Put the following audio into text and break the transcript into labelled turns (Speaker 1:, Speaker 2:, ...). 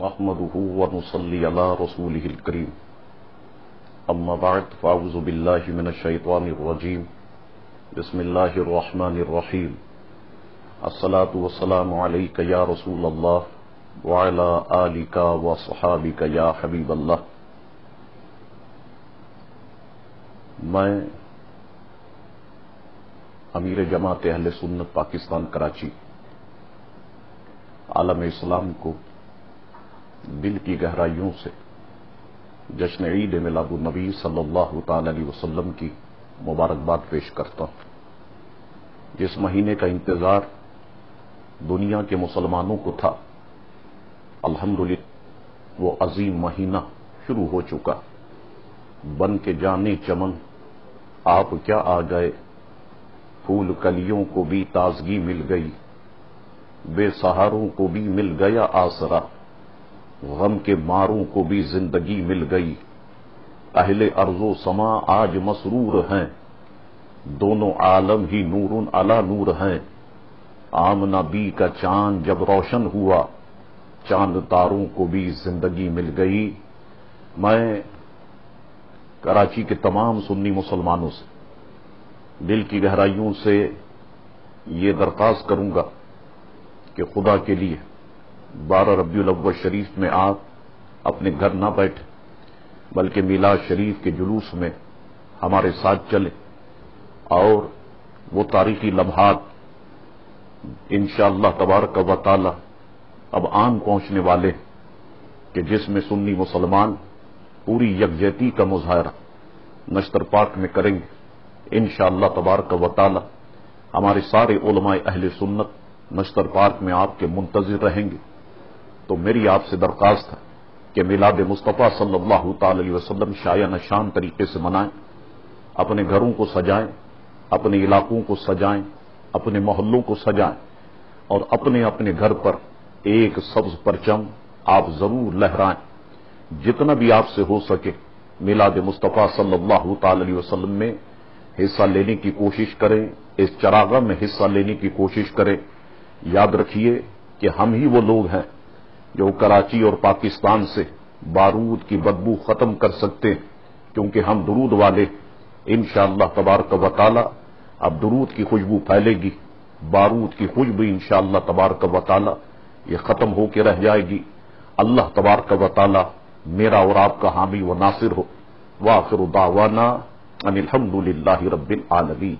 Speaker 1: نحمده ونصلي على رسوله الكريم اما بعد فاعوذ بالله من الشيطان الرجيم بسم الله الرحمن الرحيم الصلاة والسلام عليك يا رسول الله وعلى آلك وصحابك يا حبيب الله. میں امیر جماعت اہل سنت پاکستان کراچی عالم اسلام کو دل کی گہرائیوں سے جشن عید میلاد النبی صلی اللہ تعالی علیہ وسلم کی مبارکباد پیش کرتا ہوں. جس مہینے کا انتظار دنیا کے مسلمانوں کو تھا، الحمدللہ وہ عظیم مہینہ شروع ہو چکا. بن کے جانے چمن آپ کیا آ گئے، پھول کلیوں کو بھی تازگی مل گئی، بے سہاروں کو بھی مل گیا آسرا، غم کے ماروں کو بھی زندگی مل گئی. اہل ارض و سما آج مسرور ہیں، دونوں عالم ہی نور علی نور ہیں. آمنہ بی کا چاند جب روشن ہوا، چاند تاروں کو بھی زندگی مل گئی. میں کراچی کے تمام سنی مسلمانوں سے دل کی گہرائیوں سے یہ درخواست کروں گا کہ خدا کے لیے 12 ربیع الاول شریف میں آپ اپنے گھر نہ بیٹھیں، بلکہ میلاد شریف کے جلوس میں ہمارے ساتھ چلیں اور وہ تاریخی لمحات انشاءاللہ تبارک و تعالی اب آن پہنچنے والے کہ جس میں سنی مسلمان پوری یکجہتی کا مظاہرہ نشتر پاک میں کریں گے. انشاءاللہ تبارک و تعالی ہمارے سارے علماء اہل سنت نشتر پاک میں آپ کے منتظر رہیں گے. تو میری آپ سے درخواست ہے کہ میلاد مصطفیٰ صلی اللہ تعالی علیہ وسلم شایع نشان طریقے سے منائیں، اپنے گھروں کو سجائیں، اپنے علاقوں کو سجائیں، اپنے محلوں کو سجائیں، اور اپنے اپنے گھر پر ایک سبز پرچم آپ ضرور لہرائیں. جتنا بھی آپ سے ہو سکے میلاد مصطفیٰ صلی اللہ تعالی علیہ وسلم میں حصہ لینے کی کوشش کریں، اس چراغاں میں حصہ لینے کی کوشش کریں. یاد رکھیے کہ ہم ہی وہ لوگ ہیں جو کراچی اور پاکستان سے بارود کی بدبو ختم کر سکتے ہیں، کیونکہ ہم درود والے. انشاءاللہ تبارک و تعالی اب درود کی خوشبو پھیلے گی، بارود کی خوشبو انشاءاللہ تبارک و تعالی یہ ختم ہو کے رہ جائے گی. اللہ تبارک و تعالی میرا اور آپ کا حامی و ناصر ہو. وآخر دعوانا ان الحمد للہ رب العالمین.